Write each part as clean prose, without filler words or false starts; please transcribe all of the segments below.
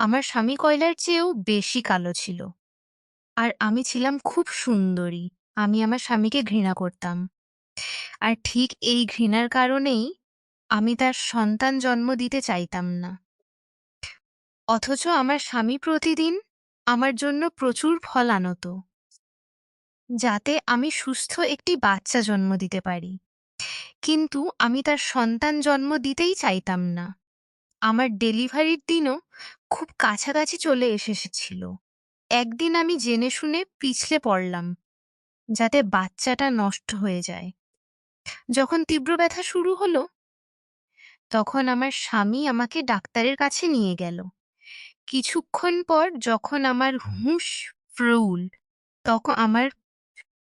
আমার স্বামী কয়লার চেয়েও বেশি কালো ছিল। আর আমি ছিলাম খুব সুন্দরী। আমি আমার স্বামীকে ঘৃণা করতাম। আর ঠিক এই ঘৃণার কারণেই আমি তার সন্তান জন্ম দিতে চাইতাম না। অথচ আমার স্বামী প্রতিদিন আমার জন্য প্রচুর ফল আনত, যাতে আমি সুস্থ একটি বাচ্চা জন্ম দিতে পারি। কিন্তু আমি তার সন্তান জন্ম দিতেই চাইতাম না। আমার ডেলিভারির দিনও খুব কাছাকাছি চলে এসেছিল। একদিন আমি জেনে শুনে পিছলে পড়লাম, যাতে বাচ্চাটা নষ্ট হয়ে যায়। যখন তীব্র ব্যথা শুরু হলো, তখন আমার স্বামী আমাকে ডাক্তারের কাছে নিয়ে গেল। কিছুক্ষণ পর যখন আমার হুঁশ ফিরল, তখন আমার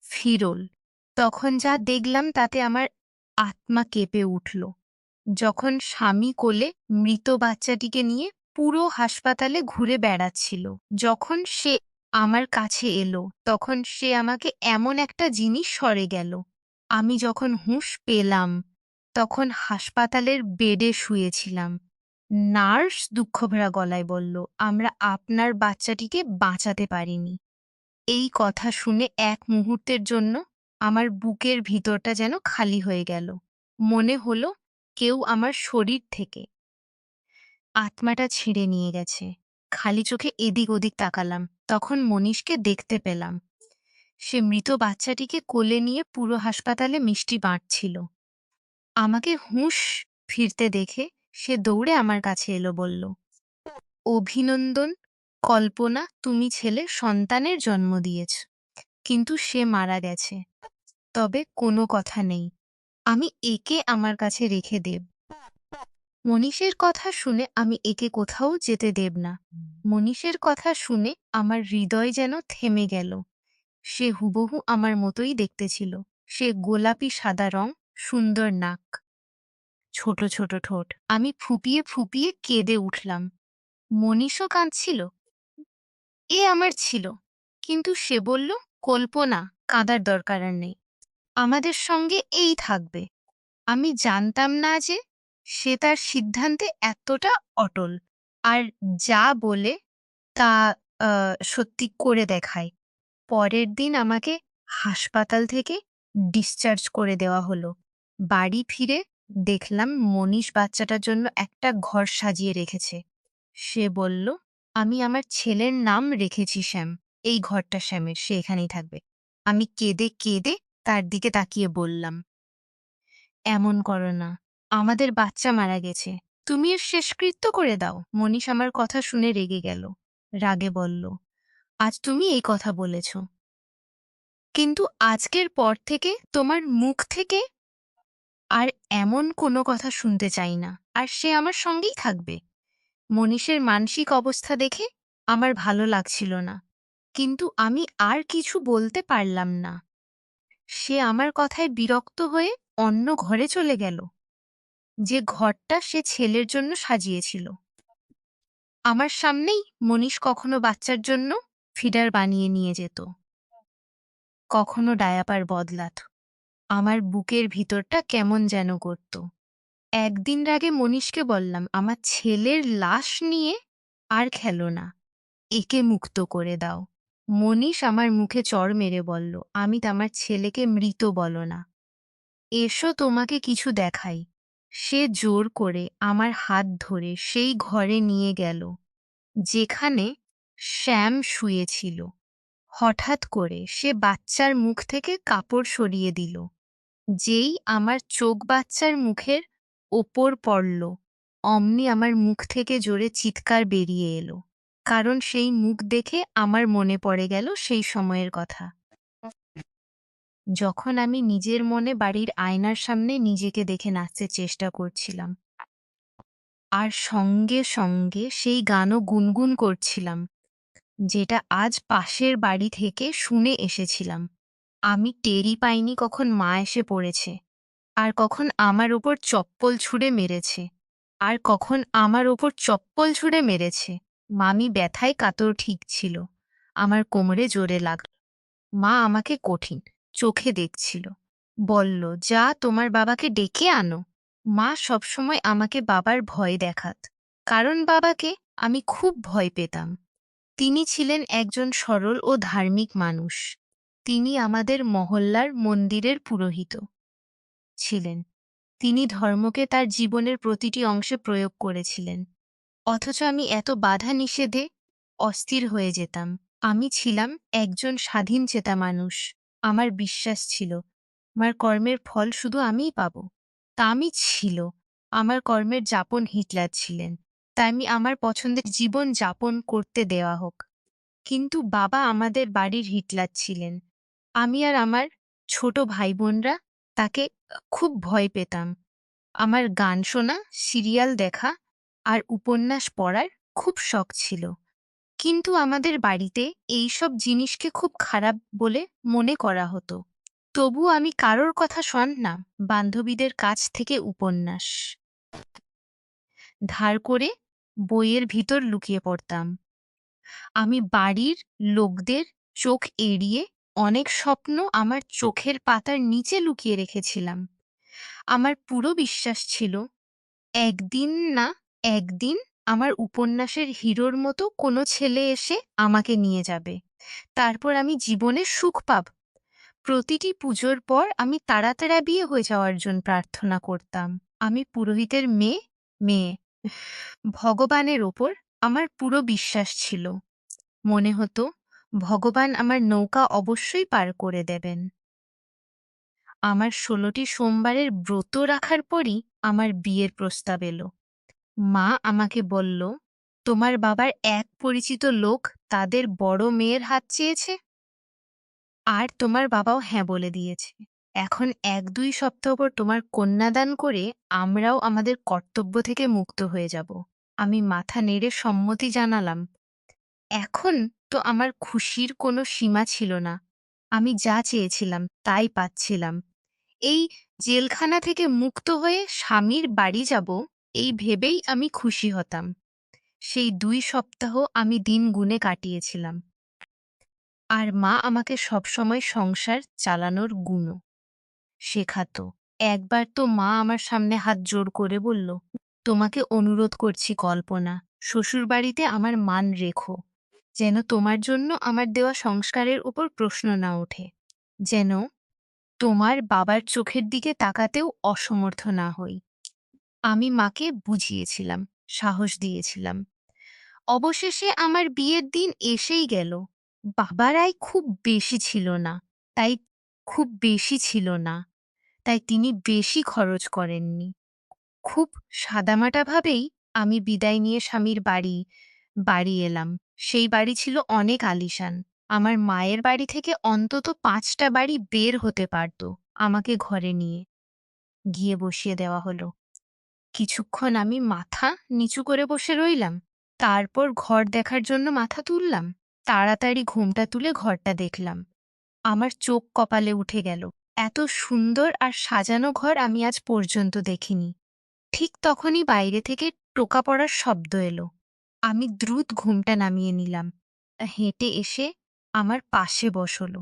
ফিরল তখন যা দেখলাম তাতে আমার আত্মা কেঁপে উঠল। যখন স্বামী কোলে মৃত বাচ্চাটিকে নিয়ে পুরো হাসপাতালে ঘুরে বেড়াচ্ছিল, যখন সে আমার কাছে এলো, তখন সে আমাকে এমন একটা জিনিস সরে গেল। আমি যখন হুঁশ পেলাম, তখন হাসপাতালের বেডে শুয়েছিলাম। নার্স দুঃখভরা গলায় বলল, আমরা আপনার বাচ্চাটিকে বাঁচাতে পারিনি। এই কথা শুনে এক মুহূর্তের জন্য আমার বুকের ভিতরটা যেন খালি হয়ে গেল। মনে হলো কেউ আমার শরীর থেকে আত্মাটা ছিঁড়ে নিয়ে গেছে। খালি চোখে এদিক ওদিক তাকালাম, তখন মনীষকে দেখতে পেলাম। সে মৃত বাচ্চাটিকে কোলে নিয়ে পুরো হাসপাতালে মিষ্টি বাঁটছিল। আমাকে হুঁশ ফিরতে দেখে সে দৌড়ে আমার কাছে এলো, বলল, অভিনন্দন কল্পনা, তুমি ছেলে সন্তানের জন্ম দিয়েছ, কিন্তু সে মারা গেছে। তবে কোনো কথা নেই, আমি একে আমার কাছে রেখে দেব। মনীষের কথা শুনে আমি একে কোথাও যেতে দেব না। মনীষের কথা শুনে আমার হৃদয় যেন থেমে গেল। সে হুবহু আমার মতোই দেখতে ছিল। সে গোলাপি সাদা রং, সুন্দর নাক, ছোট ছোট ঠোঁট। আমি ফুঁপিয়ে ফুঁপিয়ে কেঁদে উঠলাম। মনীষও কাঁদছিল। এ আমার ছিল। কিন্তু সে বলল, কল্পনা, কাঁদার দরকার আর নেই। আমাদের সঙ্গে এই থাকবে। আমি জানতাম না যে সে তার সিদ্ধান্তে এতটা অটল, আর যা বলে তা সত্যি করে দেখায়। পরের দিন আমাকে হাসপাতাল থেকে ডিসচার্জ করে দেওয়া হলো। বাড়ি ফিরে দেখলাম মনীষ বাচ্চাটার জন্য একটা ঘর সাজিয়ে রেখেছে। সে বলল, আমি আমার ছেলের নাম রেখেছি শ্যাম। এই ঘরটা শ্যামের, সে এখানেই থাকবে। আমি কেঁদে কেঁদে তার দিকে তাকিয়ে বললাম, এমন করো না, আমাদের বাচ্চা মারা গেছে, তুমি এর শেষকৃত্য করে দাও। মনীষ আমার কথা শুনে রেগে গেল। রাগে বলল, আজ তুমি এই কথা বলেছ, কিন্তু আজকের পর থেকে তোমার মুখ থেকে আর এমন কোনো কথা শুনতে চাই না। আর সে আমার সঙ্গেই থাকবে। মনীষের মানসিক অবস্থা দেখে আমার ভালো লাগছিল না, কিন্তু আমি আর কিছু বলতে পারলাম না। সে আমার কথায় বিরক্ত হয়ে অন্য ঘরে চলে গেল, যে ঘরটা সে ছেলের জন্য সাজিয়েছিল। আমার সামনেই মনীষ কখনো বাচ্চার জন্য ফিডার বানিয়ে নিয়ে যেত, কখনো ডায়াপার বদলাত। আমার বুকের ভিতরটা কেমন যেন করত। একদিন রাগে মনীষকে বললাম, আমার ছেলের লাশ নিয়ে আর খেলো না, একে মুক্ত করে দাও। মনীষ আমার মুখে চড় মেরে বলল, আমি আমার ছেলেকে মৃত বলো না, এসো তোমাকে কিছু দেখাই। সে জোর করে আমার হাত ধরে সেই ঘরে নিয়ে গেল যেখানে শ্যাম শুয়েছিল। হঠাৎ করে সে বাচ্চার মুখ থেকে কাপড় সরিয়ে দিল। যেই আমার চোখ বাচ্চার মুখের ওপর পড়ল, অমনি আমার মুখ থেকে জোরে চিৎকার বেরিয়ে এলো। কারণ সেই মুখ দেখে আমার মনে পড়ে গেল সেই সময়ের কথা, যখন আমি নিজের মনে বাড়ির আয়নার সামনে নিজেকে দেখে নাচতে চেষ্টা করছিলাম, আর সঙ্গে সঙ্গে সেই গানও গুনগুন করছিলাম, যেটা আজ পাশের বাড়ি থেকে শুনে এসেছিলাম। আমি টেরই পাইনি কখন মা এসে পড়েছে, আর কখন আমার ওপর চপ্পল ছুঁড়ে মেরেছে, আর কখন আমার ওপর চপ্পল ছুঁড়ে মেরেছে। মামি ব্যথায় কাতর ঠিক ছিল। আমার কোমরে জোরে লাগল। মা আমাকে কঠিন চোখে দেখছিল। বলল, যা তোমার বাবাকে ডেকে আনো। মা সবসময় আমাকে বাবার ভয় দেখাত, কারণ বাবাকে আমি খুব ভয় পেতাম। তিনি ছিলেন একজন সরল ও ধার্মিক মানুষ। তিনি আমাদের মহল্লার মন্দিরের পুরোহিত ছিলেন। তিনি ধর্মকে তার জীবনের প্রতিটি অংশে প্রয়োগ করেছিলেন। অথচ আমি এত বাধা নিষেধে অস্থির হয়ে যেতাম। আমি ছিলাম একজন স্বাধীনচেতা মানুষ। আমার বিশ্বাস ছিল, আমার কর্মের ফল শুধু আমিই পাব। তা আমি ছিল। আমার কর্মের যাপন হিটলার ছিলেন। তাই আমি আমার পছন্দের জীবন যাপন করতে দেওয়া হোক। কিন্তু বাবা আমাদের বাড়ির হিটলার ছিলেন। আমি আর আমার ছোট ভাই-বোনরা তাকে খুব ভয় পেতাম। আমার গান শোনা, সিরিয়াল দেখা আর উপন্যাস পড়ার খুব শখ ছিল। কিন্তু আমাদের বাড়িতে এইসব জিনিসকে খুব খারাপ বলে মনে করা হতো। তবুও আমি কারোর কথা না বান্ধবীদের কাছ থেকে উপন্যাস ধার করে বইয়ের ভিতর লুকিয়ে পড়তাম। আমি বাড়ির লোকদের চোখ এড়িয়ে অনেক স্বপ্ন আমার চোখের পাতার নিচে লুকিয়ে রেখেছিলাম। আমার পুরো বিশ্বাস ছিল, একদিন না একদিন আমার উপন্যাসের হিরোর মতো কোনো ছেলে এসে আমাকে নিয়ে যাবে। তারপর আমি জীবনে সুখ পাব। প্রতিটি পুজোর পর আমি তাড়াতাড়ি বিয়ে হয়ে যাওয়ার জন্য প্রার্থনা করতাম। আমি পুরোহিতের মেয়ে। ভগবানের ওপর আমার পুরো বিশ্বাস ছিল। মনে হতো ভগবান আমার নৌকা অবশ্যই পার করে দেবেন। আমার ১৬টি সোমবারের ব্রত রাখার পরই আমার বিয়ের প্রস্তাব এলো। মা আমাকে বলল, তোমার বাবার এক পরিচিত লোক তাদের বড় মেয়ের হাত চেয়েছে, আর তোমার বাবাও হ্যাঁ বলে দিয়েছে। এখন ১-২ সপ্তাহ পর তোমার কন্যাদান করে আমরাও আমাদের কর্তব্য থেকে মুক্ত হয়ে যাব। আমি মাথা নেড়ে সম্মতি জানালাম। এখন তো আমার খুশির কোনো সীমা ছিল না। আমি যা চেয়েছিলাম তাই পাচ্ছিলাম। এই জেলখানা থেকে মুক্ত হয়ে স্বামীর বাড়ি যাব, এই ভেবেই আমি খুশি হতাম। সেই ২ সপ্তাহ আমি দিন গুনে কাটিয়েছিলাম। আর মা আমাকে সবসময় সংসার চালানোর গুণও শেখাতো। একবার তো মা আমার সামনে হাত জোড় করে বলল, তোমাকে অনুরোধ করছি কল্পনা, শ্বশুরবাড়িতে আমার মান রেখো। যেন তোমার জন্য আমার দেওয়া সংস্কারের উপর প্রশ্ন না ওঠে। যেন তোমার বাবার চোখের দিকে তাকাতেও অসমর্থ না হই। আমি মাকে বুঝিয়েছিলাম, সাহস দিয়েছিলাম। অবশেষে আমার বিয়ের দিন এসেই গেল। বাবার আয় খুব বেশি ছিল না। তাই খুব বেশি ছিল না। তাই তিনি বেশি খরচ করেননি। খুব সাদামাটাভাবেই আমি বিদায় নিয়ে স্বামীর বাড়ি এলাম। সেই বাড়ি ছিল অনেক আলিশান। আমার মায়ের বাড়ি থেকে অন্তত ৫টা বাড়ি বের হতে পারত। আমাকে ঘরে নিয়ে গিয়ে বসিয়ে দেওয়া হলো। কিছুক্ষণ আমি মাথা নিচু করে বসে রইলাম। তারপর ঘর দেখার জন্য মাথা তুললাম। তাড়াতাড়ি ঘোমটা তুলে ঘরটা দেখলাম। আমার চোখ কপালে উঠে গেল। এত সুন্দর আর সাজানো ঘর আমি আজ পর্যন্ত দেখিনি। ঠিক তখনই বাইরে থেকে টোকা পড়ার শব্দ এলো। আমি দ্রুত ঘুমটা নামিয়ে নিলাম। হেঁটে এসে আমার পাশে বসল।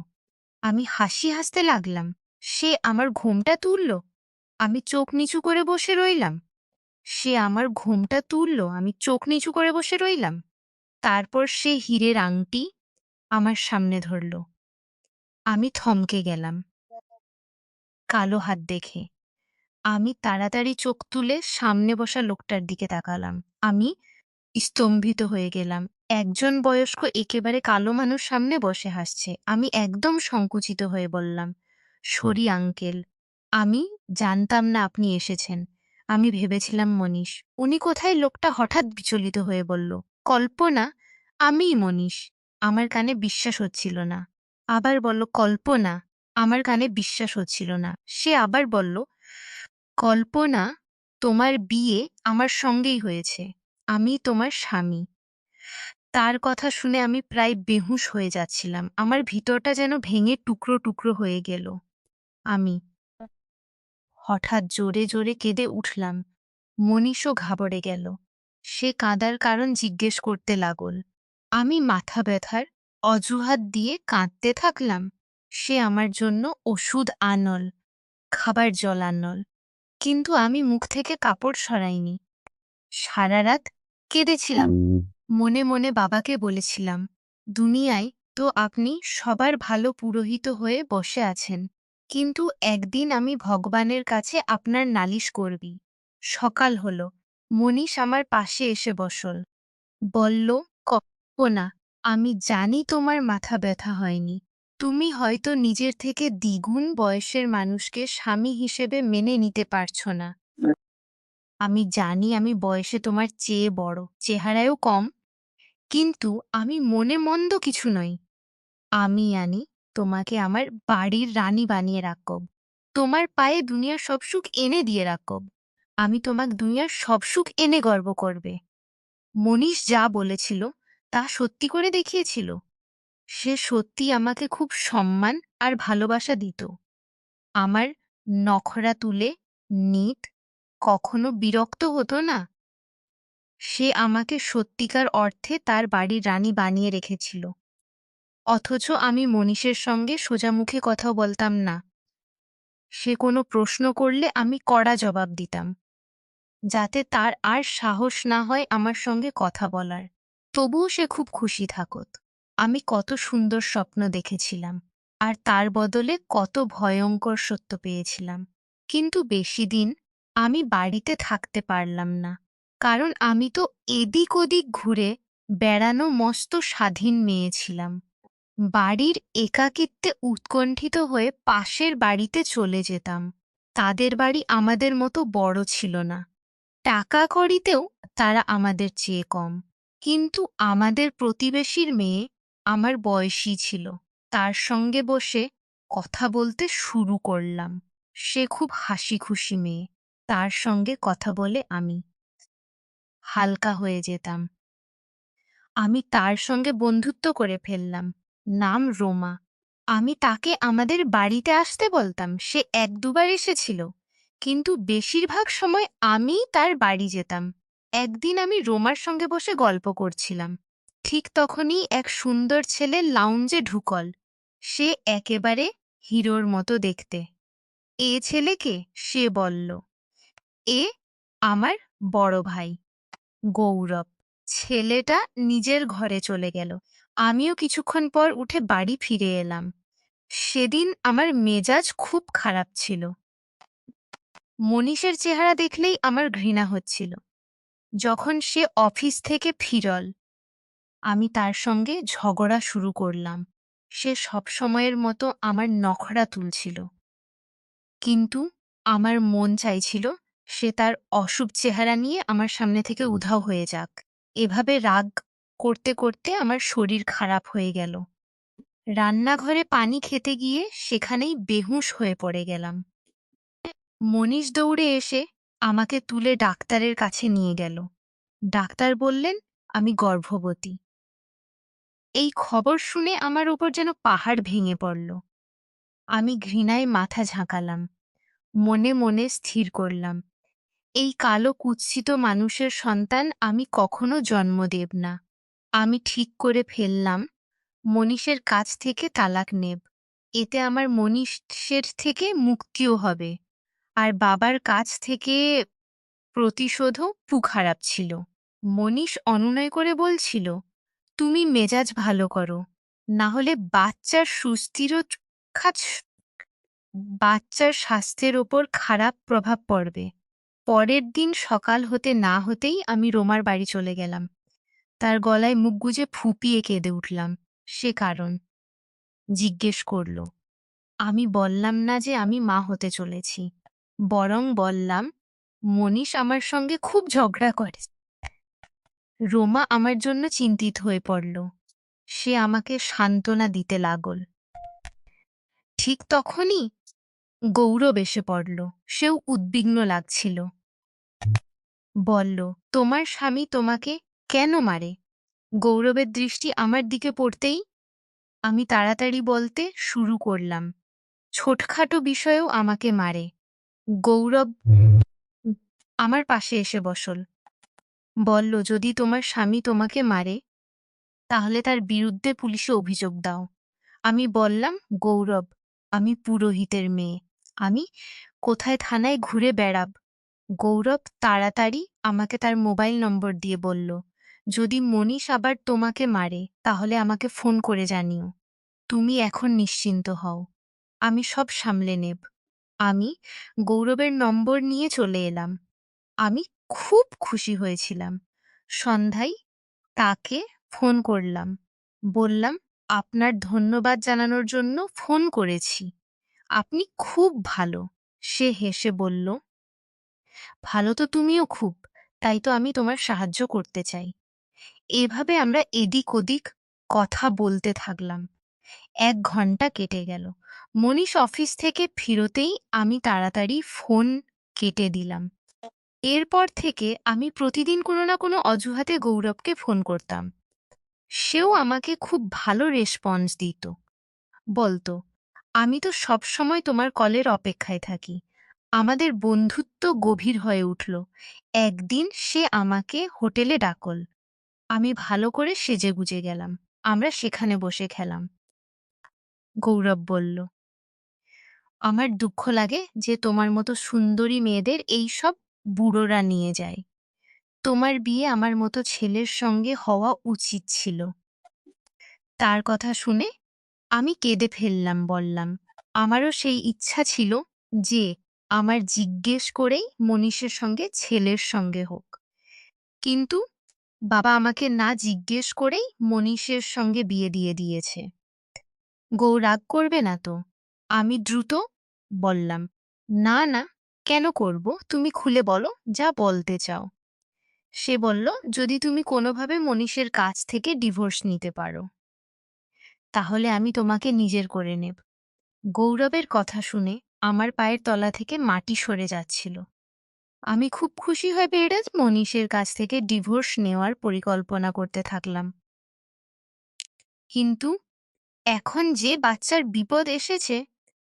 আমি হাসতে লাগলাম। সে আমার ঘুমটা তুলল। আমি চোখ নিচু করে বসে রইলাম। সে আমার ঘুমটা তুলল। আমি চোখ নিচু করে বসে রইলাম। তারপর সে হীরের আংটি আমার সামনে ধরল। আমি থমকে গেলাম কালো হাত দেখে। আমি তাড়াতাড়ি চোখ তুলে সামনে বসা লোকটার দিকে তাকালাম। আমি স্তম্ভিত হয়ে গেলাম। একজন বয়স্ক একেবারে কালো মানুষ সামনে বসে হাসছে। আমি একদম সংকুচিত হয়ে বললাম, সরি আঙ্কেল, আমি জানতাম না আপনি এসেছেন। আমি ভেবেছিলাম মনীষ। উনি কোথায়? লোকটা হঠাৎ বিচলিত হয়ে বলল, কল্পনা, আমিই মনীষ। আমার কানে বিশ্বাস হচ্ছিল না। আবার বলল, কল্পনা। আমার কানে বিশ্বাস হচ্ছিল না। সে আবার বলল, কল্পনা, তোমার বিয়ে আমার সঙ্গেই হয়েছে। আমি তোমার স্বামী। তার কথা শুনে আমি প্রায় বেহুঁশ হয়ে যাচ্ছিলাম। আমার ভিতরটা যেন ভেঙে টুকরো টুকরো হয়ে গেল। আমি হঠাৎ জোরে জোরে কেঁদে উঠলাম। মনীষও ঘাবড়ে গেল। সে কাঁদার কারণ জিজ্ঞেস করতে লাগল। আমি মাথা ব্যথার অজুহাত দিয়ে কাঁদতে থাকলাম। সে আমার জন্য ওষুধ আনল, খাবার জল আনল। কিন্তু আমি মুখ থেকে কাপড় সরাইনি। সারা রাত কেঁদেছিলাম। মনে মনে বাবাকে বলেছিলাম, দুনিয়ায় তো আপনি সবার ভালো পুরোহিত হয়ে বসে আছেন, কিন্তু একদিন আমি ভগবানের কাছে আপনার নালিশ করবি। সকাল হলো, মনীষ আমার পাশে এসে বসল। বলল, কল্পনা, আমি জানি তোমার মাথা ব্যথা হয়নি। তুমি হয়তো নিজের থেকে দ্বিগুণ বয়সের মানুষকে স্বামী হিসেবে মেনে নিতে পারছো না। আমি জানি আমি বয়সে তোমার চেয়ে বড়, চেহারায়ও কম, কিন্তু আমি মনে মন্দ কিছু নই। আমি আনি তোমাকে আমার বাড়ির রানী বানিয়ে রাখব। তোমার পায়ে দুনিয়ার সব সুখ এনে দিয়ে রাখব। আমি তোমাকে দুনিয়ার সব সুখ এনে গর্ব করবে। মনীষ যা বলেছিল তা সত্যি করে দেখিয়েছিল। সে সত্যি আমাকে খুব সম্মান আর ভালোবাসা দিত। আমার নখরা তুলে নিত, কখনো বিরক্ত হতো না। সে আমাকে সত্যিকার অর্থে তার বাড়ির রানী বানিয়ে রেখেছিল। অথচ আমি মনীষের সঙ্গে সোজা মুখে কথা বলতাম না। সে কোনো প্রশ্ন করলে আমি কড়া জবাব দিতাম, যাতে তার আর সাহস না হয় আমার সঙ্গে কথা বলার। তবুও সে খুব খুশি থাকত। আমি কত সুন্দর স্বপ্ন দেখেছিলাম, আর তার বদলে কত ভয়ঙ্কর সত্য পেয়েছিলাম। কিন্তু বেশি দিন আমি বাড়িতে থাকতে পারলাম না, কারণ আমি তো এদিক ওদিক ঘুরে বেড়ানো মস্ত স্বাধীন মেয়ে ছিলাম। বাড়ির একাকিত্বে উৎকণ্ঠিত হয়ে পাশের বাড়িতে চলে যেতাম। তাদের বাড়ি আমাদের মতো বড় ছিল না, টাকা কড়িতেও তারা আমাদের চেয়ে কম। কিন্তু আমাদের প্রতিবেশীর মেয়ে আমার বয়সী ছিল। তার সঙ্গে বসে কথা বলতে শুরু করলাম। সে খুব হাসি খুশি মেয়ে। তার সঙ্গে কথা বলে আমি হালকা হয়ে যেতাম। আমি তার সঙ্গে বন্ধুত্ব করে ফেললাম। নাম রোমা। আমি তাকে আমাদের বাড়িতে আসতে বলতাম। সে এক দুবার এসেছিল, কিন্তু বেশিরভাগ সময় আমিই তার বাড়ি যেতাম। একদিন আমি রোমার সঙ্গে বসে গল্প করছিলাম। ঠিক তখনই এক সুন্দর ছেলে লাউঞ্জে ঢুকল। সে একেবারে হিরোর মতো দেখতে। এ ছেলেকে, সে বলল। এ আমার বড় ভাই গৌরব। ছেলেটা নিজের ঘরে চলে গেল। আমিও কিছুক্ষণ পর উঠে বাড়ি ফিরে এলাম। সেদিন আমার মেজাজ খুব খারাপ ছিল। মনীষের চেহারা দেখলেই আমার ঘৃণা হচ্ছিল। যখন সে অফিস থেকে ফিরল, আমি তার সঙ্গে ঝগড়া শুরু করলাম। সে সব সময়ের মতো আমার নখরা তুলছিল, কিন্তু আমার মন চাইছিল সে তার অশুভ চেহারা নিয়ে আমার সামনে থেকে উধাও হয়ে যাক। এভাবে রাগ করতে করতে আমার শরীর খারাপ হয়ে গেল। রান্নাঘরে পানি খেতে গিয়ে সেখানেই বেহুঁশ হয়ে পড়ে গেলাম। মনীষ দৌড়ে এসে আমাকে তুলে ডাক্তারের কাছে নিয়ে গেল। ডাক্তার বললেন আমি গর্ভবতী। এই খবর শুনে আমার উপর যেন পাহাড় ভেঙে পড়ল। আমি ঘৃণায় মাথা ঝাঁকালাম। মনে মনে স্থির করলাম, এই কালো কুৎসিত মানুষের সন্তান আমি কখনো জন্ম দেব না। আমি ঠিক করে ফেললাম মনীষের কাছ থেকে তালাক নেব। এতে আমার মনীষের থেকে মুক্তিও হবে, আর বাবার কাছ থেকে প্রতিশোধও খারাপ ছিল। মনীষ অনুনয় করে বলছিল, তুমি মেজাজ ভালো করো, না হলে বাচ্চার বাচ্চার স্বাস্থ্যের ওপর খারাপ প্রভাব পড়বে। পরের দিন সকাল হতে না হতেই আমি রোমার বাড়ি চলে গেলাম। তার গলায় মুখ গুজে ফুঁপিয়ে কেঁদে উঠলাম। সে কারণ জিজ্ঞেস করল। আমি বললাম না যে আমি মা হতে চলেছি, বরং বললাম মনীষ আমার সঙ্গে খুব ঝগড়া করে। রোমা আমার জন্য চিন্তিত হয়ে পড়ল। সে আমাকে সান্ত্বনা দিতে লাগল। ঠিক তখনই গৌরব এসে পড়ল। সেও উদ্বিগ্ন লাগছিল। বলল, তোমার স্বামী তোমাকে কেন মারে? গৌরবের দৃষ্টি আমার দিকে পড়তেই আমি তাড়াতাড়ি বলতে শুরু করলাম, ছোটখাটো বিষয়েও আমাকে মারে। গৌরব আমার পাশে এসে বসল। বলল, যদি তোমার স্বামী তোমাকে মারে, তাহলে তার বিরুদ্ধে পুলিশে অভিযোগ দাও। আমি বললাম, গৌরব, আমি পুরোহিতের মেয়ে, আমি কোথায় থানায় ঘুরে বেড়াব? গৌরব তাড়াতাড়ি আমাকে তার মোবাইল নম্বর দিয়ে বলল, যদি মনীষ আবার তোমাকে মারে তাহলে আমাকে ফোন করে জানিও। তুমি এখন নিশ্চিন্ত হও, আমি সব সামলে নেব। আমি গৌরবের নম্বর নিয়ে চলে এলাম। আমি খুব খুশি হয়েছিলাম। সন্ধ্যায় তাকে ফোন করলাম। বললাম, আপনার ধন্যবাদ জানানোর জন্য ফোন করেছি। আপনি খুব ভালো। সে হেসে বলল, ভালো তো তুমিও খুব, তাই তো আমি তোমার সাহায্য করতে চাই। এভাবে আমরা এদিক ওদিক কথা বলতে থাকলাম। ১ ঘন্টা কেটে গেল। মনীষ অফিস থেকে ফিরতেই আমি তাড়াতাড়ি ফোন কেটে দিলাম। এরপর থেকে আমি প্রতিদিন কোনো না কোনো অজুহাতে গৌরবকে ফোন করতাম। সেও আমাকে খুব ভালো রেসপন্স দিত। বলতো, আমি তো সবসময় তোমার কলের অপেক্ষায় থাকি। আমাদের বন্ধুত্ব গভীর হয়ে উঠল। একদিন সে আমাকে হোটেলে ডাকল। আমি ভালো করে সেজেগুজে গেলাম। আমরা সেখানে বসে খেলাম। গৌরব বলল, আমার দুঃখ লাগে যে তোমার মতো সুন্দরী মেয়েদের এই সব বুড়োরা নিয়ে যায়। তোমার বিয়ে আমার মতো ছেলের সঙ্গে হওয়া উচিত ছিল। তার কথা শুনে আমি কেঁদে ফেললাম। বললাম, আমারও সেই ইচ্ছা ছিল যে আমার জিজ্ঞেস করেই মনীষের সঙ্গে ছেলের সঙ্গে হোক। কিন্তু বাবা আমাকে না জিজ্ঞেস করেই মনীষের সঙ্গে বিয়ে দিয়ে দিয়েছে। গৌ রাগ করবে না তো? আমি দ্রুত বললাম, না না, কেন করব? তুমি খুলে বলো, যা বলতে চাও। সে বলল, যদি তুমি কোনোভাবে মনীষের কাছ থেকে ডিভোর্স নিতে পারো তাহলে আমি তোমাকে নিজের করে নেব। গৌরবের কথা শুনে আমার পায়ের তলা থেকে মাটি সরে যাচ্ছিল। আমি খুব খুশি হয়ে বেড়ে মনীষের কাছ থেকে ডিভোর্স নেওয়ার পরিকল্পনা করতে থাকলাম। কিন্তু এখন যে বাচ্চার বিপদ এসেছে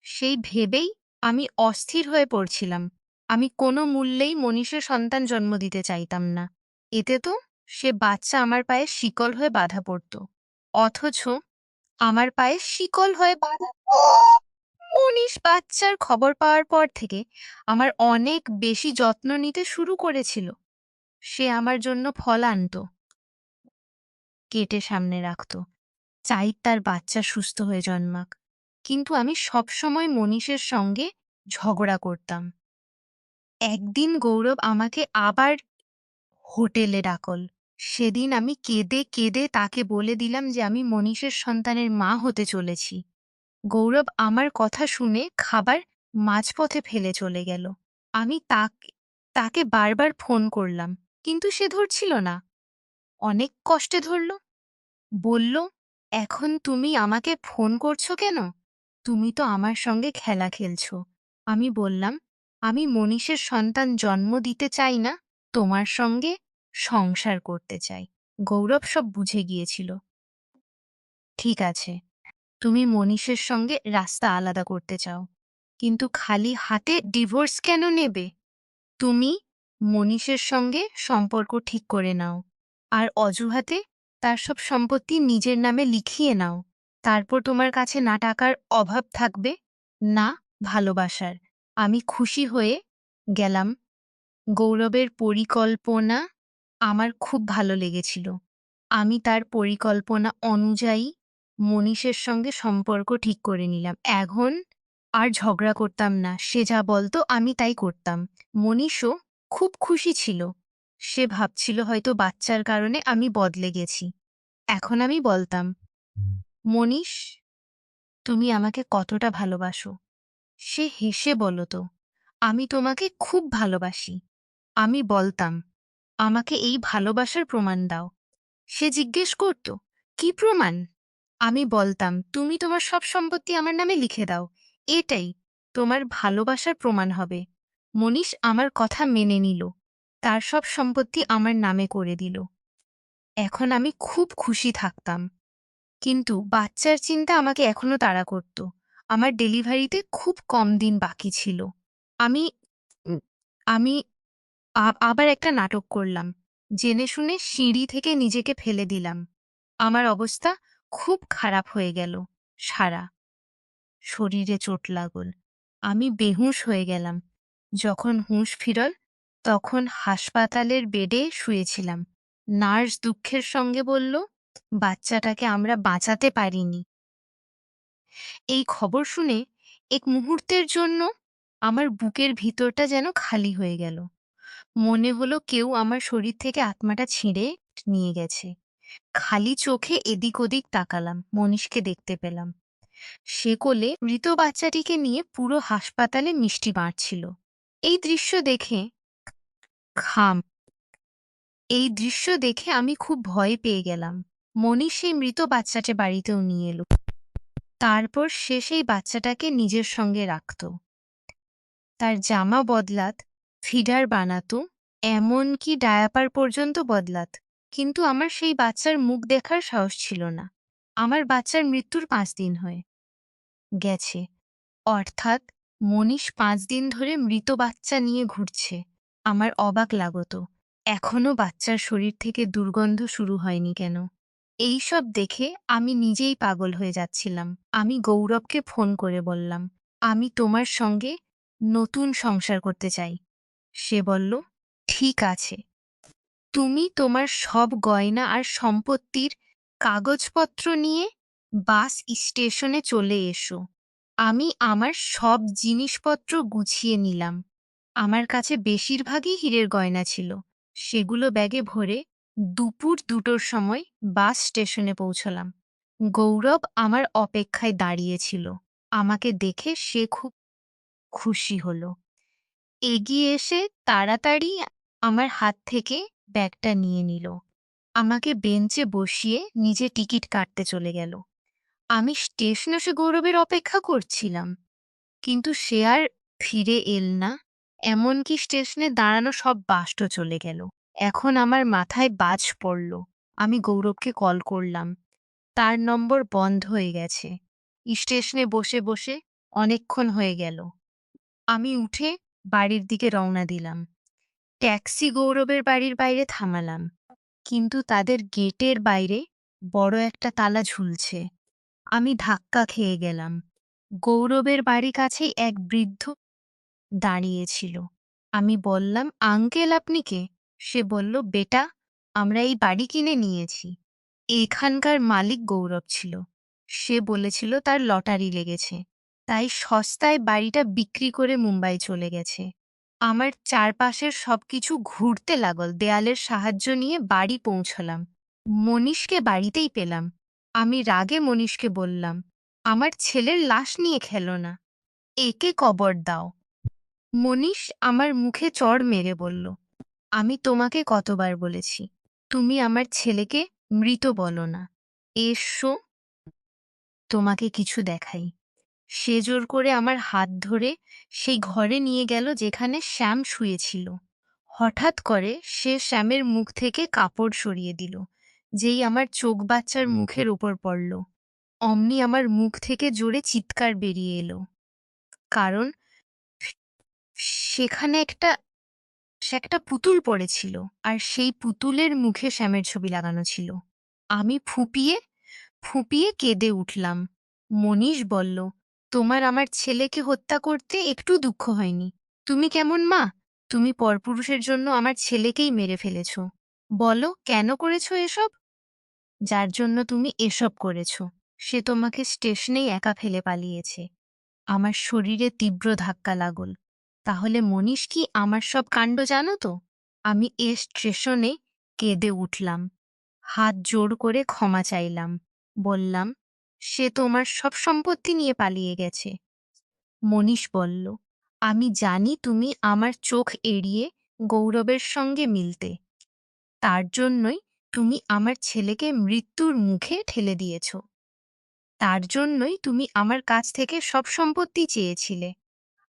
সেই ভেবেই আমি অস্থির হয়ে পড়ছিলাম। আমি কোনো মূল্যেই মনীষের সন্তান জন্ম দিতে চাইতাম না। এতে তো সে বাচ্চা আমার পায়ে শিকল হয়ে বাঁধা পড়ত। অথচ আমার পায়ে শিকল হয়ে বাঁধা মনীষ বাচ্চার খবর পাওয়ার পর থেকে আমার অনেক বেশি যত্ন নিতে শুরু করেছিল। সে আমার জন্য ফল আনতো, কেটে সামনে রাখত, চাই তার বাচ্চা সুস্থ হয়ে জন্মাক। কিন্তু আমি সবসময় মনীষের সঙ্গে ঝগড়া করতাম। একদিন গৌরব আমাকে আবার হোটেলে ডাকল। সেদিন আমি কেঁদে কেঁদে তাকে বলে দিলাম যে আমি মনীষের সন্তানের মা হতে চলেছি। গৌরব আমার কথা শুনে খাবার মাঝপথে ফেলে চলে গেল। আমি তাকে বারবার ফোন করলাম, কিন্তু সে ধরছিল না। অনেক কষ্টে ধরল। বলল, এখন তুমি আমাকে ফোন করছো কেন? তুমি তো আমার সঙ্গে খেলা খেলছো। আমি বললাম, আমি মনীষের সন্তান জন্ম দিতে চাই না, তোমার সঙ্গে সংসার করতে চাই। গৌরব সব বুঝে গিয়েছিল। ঠিক আছে, তুমি মনীষের সঙ্গে রাস্তা আলাদা করতে চাও, কিন্তু খালি হাতে ডিভোর্স কেন নেবে? তুমি মনীষের সঙ্গে সম্পর্ক ঠিক করে নাও, আর অজুহাতে তার সব সম্পত্তি নিজের নামে লিখিয়ে নাও। তারপর তোমার কাছে না টাকার অভাব থাকবে, না ভালোবাসার। আমি খুশি হয়ে গেলাম। গৌরবের পরিকল্পনা আমার খুব ভালো লেগেছিল। আমি তার পরিকল্পনা অনুযায়ী মনীষের সঙ্গে সম্পর্ক ঠিক করে নিলাম। এখন আর ঝগড়া করতাম না। সে যা বলতো আমি তাই করতাম। মনীষও খুব খুশি ছিল। সে ভাবছিল হয়তো বাচ্চার কারণে আমি বদলে গেছি। এখন আমি বলতাম, মনীষ, তুমি আমাকে কতটা ভালোবাসো? সে হেসে বলতো, আমি তোমাকে খুব ভালোবাসি। আমি বলতাম, আমাকে এই ভালোবাসার প্রমাণ দাও। সে জিজ্ঞেস করত, কি প্রমাণ? আমি বলতাম, তুমি তোমার সব সম্পত্তি আমার নামে লিখে দাও। এটাই তোমার ভালোবাসার প্রমাণ হবে। মনীষ আমার কথা মেনে নিল। তার সব সম্পত্তি আমার নামে করে দিল। এখন আমি খুব খুশি থাকতাম। কিন্তু বাচ্চার চিন্তা আমাকে এখনো তাড়া করত। আমার ডেলিভারিতে খুব কম দিন বাকি ছিল। আমি উম, আমি আবার একটা নাটক করলাম। জেনে শুনে সিঁড়ি থেকে নিজেকে ফেলে দিলাম। আমার অবস্থা খুব খারাপ হয়ে গেল। সারা শরীরে চোট লাগল। আমি বেহুঁশ হয়ে গেলাম। যখন হুঁশ ফিরল তখন হাসপাতালের বেডে শুয়েছিলাম। নার্স দুঃখের সঙ্গে বলল, বাচ্চাটাকে আমরা বাঁচাতে পারিনি। এই খবর শুনে এক মুহূর্তের জন্য আমার বুকের ভিতরটা যেন খালি হয়ে গেল। মনে হলো কেউ আমার শরীর থেকে আত্মাটা ছিঁড়ে নিয়ে গেছে। খালি চোখে এদিক ওদিক তাকালাম, মনীষকে দেখতে পেলাম। সে কোলে মৃত বাচ্চাটিকে নিয়ে পুরো হাসপাতালে মিষ্টি বাঁটছিল। এই দৃশ্য দেখে খাম এই দৃশ্য দেখে আমি খুব ভয় পেয়ে গেলাম। মনীষ সেই মৃত বাচ্চাটা বাড়িতেও নিয়ে এলো। তারপর সে সেই বাচ্চাটাকে নিজের সঙ্গে রাখত। তার জামা বদলাত, ফিডার বানাতো, এমনকি ডায়াপার পর্যন্ত বদলাত। কিন্তু আমার সেই বাচ্চার মুখ দেখার সাহস ছিল না। আমার বাচ্চার মৃত্যুর ৫ দিন হয়ে গেছে। অর্থাৎ মনীষ ৫ দিন ধরে মৃত বাচ্চা নিয়ে ঘুরছে। আমার অবাক লাগতো, এখনো বাচ্চার শরীর থেকে দুর্গন্ধ শুরু হয়নি কেন? এইসব দেখে আমি নিজেই পাগল হয়ে যাচ্ছিলাম। আমি গৌরবকে ফোন করে বললাম, আমি তোমার সঙ্গে নতুন সংসার করতে চাই। সে বলল, ঠিক আছে, তুমি তোমার সব গয়না আর সম্পত্তির কাগজপত্র নিয়ে বাস স্টেশনে চলে এসো। আমি আমার সব জিনিসপত্র গুছিয়ে নিলাম। আমার কাছে বেশিরভাগই হীরের গয়না ছিল। সেগুলো ব্যাগে ভরে দুপুর ২টোর সময় বাস স্টেশনে পৌঁছলাম। গৌরব আমার অপেক্ষায় দাঁড়িয়েছিল। আমাকে দেখে সে খুব খুশি হলো। এগিয়ে এসে তাড়াতাড়ি আমার হাত থেকে ব্যাগটা নিয়ে নিল। আমাকে বেঞ্চে বসিয়ে নিজে টিকিট কাটতে চলে গেল। আমি স্টেশনে এসে গৌরবের অপেক্ষা করছিলাম। কিন্তু সে আর ফিরে এল না। এমনকি স্টেশনে দাঁড়ানো সব বাসও চলে গেল। এখন আমার মাথায় বাজ পড়ল। আমি গৌরবকে কল করলাম। তার নম্বর বন্ধ হয়ে গেছে। স্টেশনে বসে বসে অনেকক্ষণ হয়ে গেল। আমি উঠে বাড়ির দিকে রওনা দিলাম। ট্যাক্সি গৌরবের বাড়ির বাইরে থামালাম। কিন্তু তাদের গেটের বাইরে বড় একটা তালা ঝুলছে। আমি ধাক্কা খেয়ে গেলাম। গৌরবের বাড়ি কাছেই এক বৃদ্ধ দাঁড়িয়েছিল। আমি বললাম, আঙ্কেল আপনি কে? সে বলল, বেটা, আমরা এই বাড়ি কিনে নিয়েছি। এখানকার মালিক গৌরব ছিল। সে বলেছিল তার লটারি লেগেছে, তাই সস্তায় বাড়িটা বিক্রি করে মুম্বাই চলে গেছে। আমার চারপাশের সবকিছু ঘুরতে লাগল। দেয়ালের সাহায্য নিয়ে বাড়ি পৌঁছলাম। মনীষকে বাড়িতেই পেলাম। আমি রাগে মনীষকে বললাম, আমার ছেলের লাশ নিয়ে খেলো না, একে কবর দাও। মনীষ আমার মুখে চড় মেরে বলল, আমি তোমাকে কতবার বলেছি, তুমি আমার ছেলেকে মৃত বলো না। এসো তোমাকে কিছু দেখাই। সে জোর করে আমার হাত ধরে সেই ঘরে নিয়ে গেল যেখানে শ্যাম শুয়েছিল। হঠাৎ করে সে শ্যামের মুখ থেকে কাপড় সরিয়ে দিল। যেই আমার চোখ বাচ্চার মুখের উপর পড়ল, অমনি আমার মুখ থেকে জোরে চিৎকার বেরিয়ে এলো। কারণ সেখানে সে একটা পুতুল পড়েছিল, আর সেই পুতুলের মুখে শ্যামের ছবি লাগানো ছিল। আমি ফুঁপিয়ে ফুঁপিয়ে কেঁদে উঠলাম। মনীষ বলল, তোমার আমার ছেলেকে হত্যা করতে একটু দুঃখ হয়নি? তুমি কেমন মা? তুমি পরপুরুষের জন্য আমার ছেলেকেই মেরে ফেলেছ। বলো কেন করেছো এসব? যার জন্য তুমি এসব করেছো সে তোমাকে স্টেশনেই একা ফেলে পালিয়েছে। আমার শরীরে তীব্র ধাক্কা লাগল। তাহলে মনীষ কি আমার সব কাণ্ড জানো তো? আমি স্টেশনে কেঁদে উঠলাম। হাত জোড় করে ক্ষমা চাইলাম। বললাম, সে তোমার সব সম্পত্তি নিয়ে পালিয়ে গেছে। মনীষ বলল, আমি জানি তুমি আমার চোখ এড়িয়ে গৌরবের সঙ্গে মিলতে। তার জন্যই তুমি আমার ছেলেকে মৃত্যুর মুখে ঠেলে দিয়েছ। তার জন্যই তুমি আমার কাছ থেকে সব সম্পত্তি চেয়েছিলে।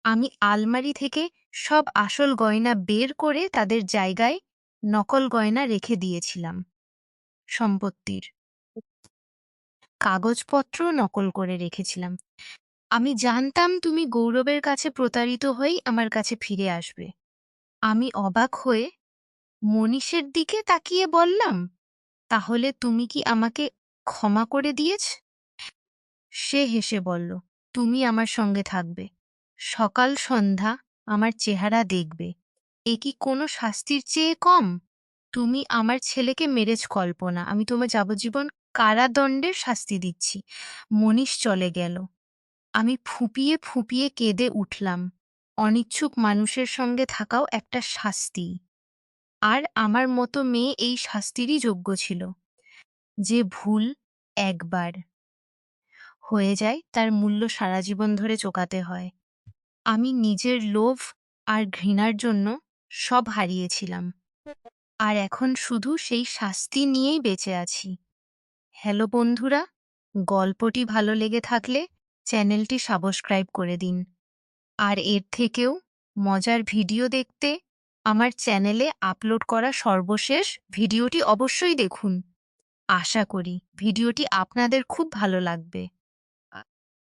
আমি আলমারি থেকে সব আসল গয়না বের করে তাদের জায়গায় নকল গয়না রেখে দিয়েছিলাম। সম্পত্তির কাগজপত্র নকল করে রেখেছিলাম। আমি জানতাম তুমি গৌরবের কাছে প্রতারিত হয়েই আমার কাছে ফিরে আসবে। আমি অবাক হয়ে মনীষের দিকে তাকিয়ে বললাম, তাহলে তুমি কি আমাকে ক্ষমা করে দিয়েছ? সে হেসে বলল, তুমি আমার সঙ্গে থাকবে। সকাল সন্ধ্যা আমার চেহারা দেখবে। এ কি কোনো শাস্তির চেয়ে কম? তুমি আমার ছেলেকে মেরেছ কল্পনা। আমি তোমার যাবজ্জীবন কারাদণ্ডের শাস্তি দিচ্ছি। মনীষ চলে গেল। আমি ফুঁপিয়ে, ফুঁপিয়ে কেঁদে উঠলাম। অনিচ্ছুক মানুষের সঙ্গে থাকাও একটা শাস্তি। আর আমার মতো মেয়ে এই শাস্তিরই যোগ্য ছিল। যে ভুল একবার হয়ে যায় তার মূল্য সারা জীবন ধরে চোকাতে হয়। আমি নিজের লোভ আর ঘৃণার জন্য সব হারিয়েছিলাম। আর এখন শুধু সেই শাস্তি নিয়েই বেঁচে আছি। হ্যালো বন্ধুরা, গল্পটি ভালো লেগে থাকলে চ্যানেলটি সাবস্ক্রাইব করে দিন। আর এর থেকেও মজার ভিডিও দেখতে আমার চ্যানেলে আপলোড করা সর্বশেষ ভিডিওটি অবশ্যই দেখুন। আশা করি ভিডিওটি আপনাদের খুব ভালো লাগবে।